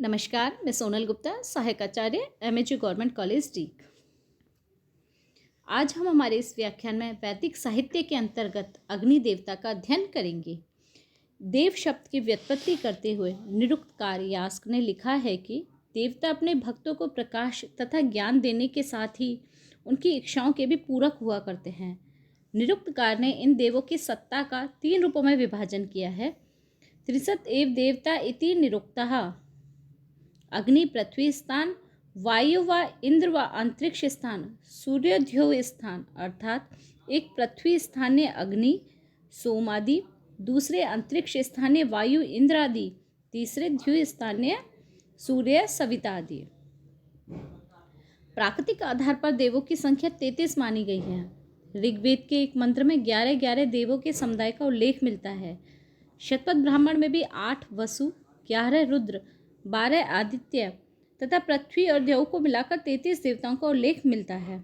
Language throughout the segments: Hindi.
नमस्कार, मैं सोनल गुप्ता, सहायक आचार्य एमएचयू गवर्नमेंट कॉलेज डीग। आज हम हमारे इस व्याख्यान में वैदिक साहित्य के अंतर्गत अग्नि देवता का अध्ययन करेंगे। देव शब्द की व्युत्पत्ति करते हुए निरुक्तकार यास्क ने लिखा है कि देवता अपने भक्तों को प्रकाश तथा ज्ञान देने के साथ ही उनकी इच्छाओं के भी पूरक हुआ करते हैं। निरुक्तकार ने इन देवों की सत्ता का 3 रूपों में विभाजन किया है। त्रिसत एव देवता इति निरुक्तः, अग्नि पृथ्वी स्थान, वायु व इंद्र व अंतरिक्ष स्थान, सूर्योद्योग स्थान, अर्थात एक पृथ्वी स्थानीय अग्नि सोम आदि, दूसरे अंतरिक्ष स्थानीय वायु इंद्र आदि, तीसरे द्यु स्थानीय सूर्य सविता आदि। प्राकृतिक आधार पर देवों की संख्या 33 मानी गई है। ऋग्वेद के एक मंत्र में 11 देवों के समुदाय का उल्लेख मिलता है। शतपथ ब्राह्मण में भी 8 वसु, 11 रुद्र, 12 आदित्य तथा पृथ्वी और देव को मिलाकर 33 देवताओं का उल्लेख मिलता है।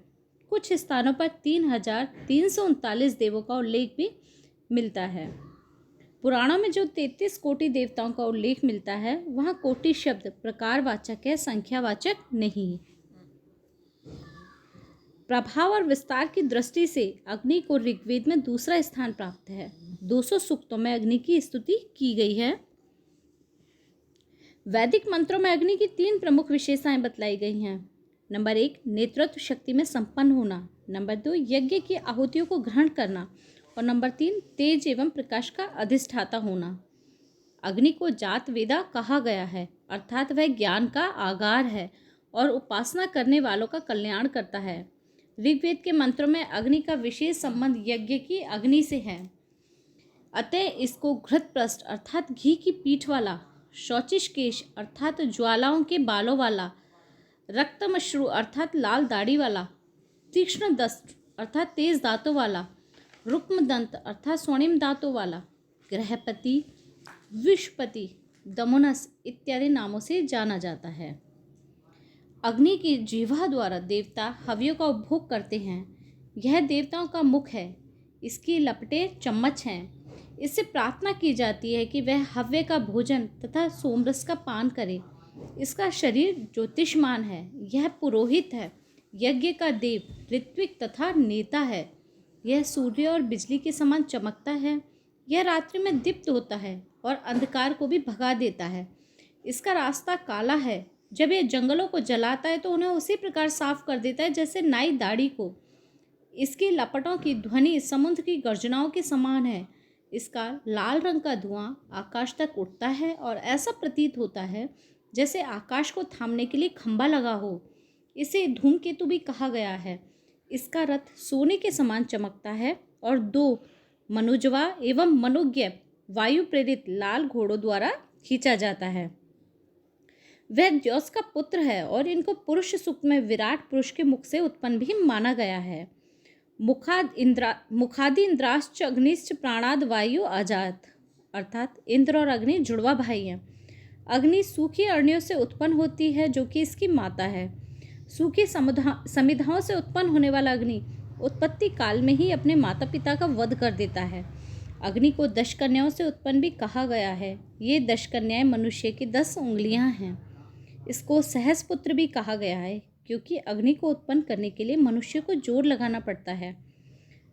कुछ स्थानों पर 3339 देवों का उल्लेख भी मिलता है। पुराणों में जो 33 कोटि देवताओं का उल्लेख मिलता है, वहाँ कोटि शब्द प्रकारवाचक है, संख्यावाचक नहीं। प्रभाव और विस्तार की दृष्टि से अग्नि को ऋग्वेद में दूसरा स्थान प्राप्त है। 200 सूक्तों में अग्नि की स्तुति की गई है। वैदिक मंत्रों में अग्नि की 3 प्रमुख विशेषताएं बतलाई गई हैं। नंबर 1, नेतृत्व शक्ति में संपन्न होना। नंबर 2, यज्ञ की आहुतियों को ग्रहण करना। और नंबर 3, तेज एवं प्रकाश का अधिष्ठाता होना। अग्नि को जात वेदा कहा गया है, अर्थात वह ज्ञान का आगार है और उपासना करने वालों का कल्याण करता है। ऋग्वेद के मंत्रों में अग्नि का विशेष संबंध यज्ञ की अग्नि से है। अतः इसको घृतपृष्ठ अर्थात घी की पीठ वाला, शौचिष्केश अर्थात ज्वालाओं के बालों वाला, रक्तमश्रु अर्थात लाल दाढ़ी वाला, तीक्ष्ण दंत अर्थात तेज दांतों वाला, रुक्म दंत अर्थात स्वर्णिम दांतों वाला, ग्रहपति, विषपति, दमोनस इत्यादि नामों से जाना जाता है। अग्नि की जिह्वा द्वारा देवता हव्यों का उपभोग करते हैं। यह देवताओं का मुख है। इसकी लपटें चम्मच हैं। इससे प्रार्थना की जाती है कि वह हव्य का भोजन तथा सोमरस का पान करे। इसका शरीर ज्योतिष्मान है। यह पुरोहित है, यज्ञ का देव, ऋत्विक तथा नेता है। यह सूर्य और बिजली के समान चमकता है। यह रात्रि में दीप्त होता है और अंधकार को भी भगा देता है। इसका रास्ता काला है। जब यह जंगलों को जलाता है तो उन्हें उसी प्रकार साफ कर देता है जैसे नाई दाढ़ी को। इसकी लपटों की ध्वनि समुद्र की गर्जनाओं के समान है। इसका लाल रंग का धुआं आकाश तक उठता है और ऐसा प्रतीत होता है जैसे आकाश को थामने के लिए खंभा लगा हो। इसे धूमकेतु भी कहा गया है। इसका रथ सोने के समान चमकता है और 2 मनुजवा एवं मनोज्ञ वायु प्रेरित लाल घोड़ों द्वारा खींचा जाता है। वह द्यौस का पुत्र है और इनको पुरुष सूक्त में विराट पुरुष के मुख से उत्पन्न भी माना गया है। मुखादि इंद्राश्च अग्निश्च प्राणाद वायु आजात, अर्थात इंद्र और अग्नि जुड़वा भाई हैं। अग्नि सूखी अरण्यों से उत्पन्न होती है जो कि इसकी माता है। सूखी समिधाओं से उत्पन्न होने वाला अग्नि उत्पत्ति काल में ही अपने माता पिता का वध कर देता है। अग्नि को 10 कन्याओं से उत्पन्न भी कहा गया है। ये 10 कन्याएं मनुष्य की 10 उंगलियां हैं। इसको सहस्पुत्र भी कहा गया है क्योंकि अग्नि को उत्पन्न करने के लिए मनुष्य को जोर लगाना पड़ता है।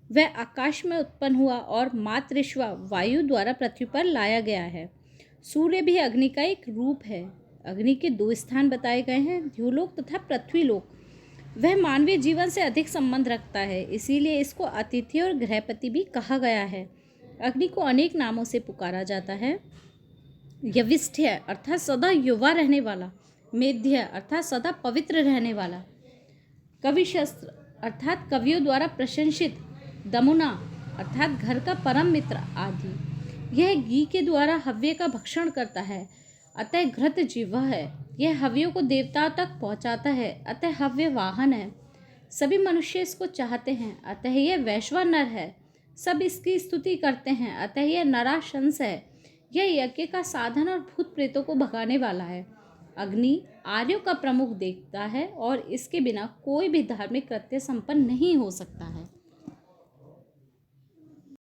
वह आकाश में उत्पन्न हुआ और मातृश्वा वायु द्वारा पृथ्वी पर लाया गया है। सूर्य भी अग्नि का एक रूप है। अग्नि के 2 स्थान बताए गए हैं, द्युलोक तथा पृथ्वीलोक। वह मानवीय जीवन से अधिक संबंध रखता है, इसीलिए इसको अतिथि और गृहपति भी कहा गया है। अग्नि को अनेक नामों से पुकारा जाता है। यविष्ठ्य अर्थात सदा युवा रहने वाला, मेध्य अर्थात सदा पवित्र रहने वाला, कविशस्त्र अर्थात कवियों द्वारा प्रशंसित, दमुना अर्थात घर का परम मित्र आदि। यह घी के द्वारा हव्य का भक्षण करता है, अतः घृत जिह्वा है। यह हव्यों को देवताओं तक पहुंचाता है, अतः हव्य वाहन है। सभी मनुष्य इसको चाहते हैं, अतः यह वैश्वानर नर है। सब इसकी स्तुति करते हैं, अतः यह नराशंस है। यह यज्ञ का साधन और भूत प्रेतों को भगाने वाला है। अग्नि आर्यों का प्रमुख देवता है और इसके बिना कोई भी धार्मिक कृत्य संपन्न नहीं हो सकता है।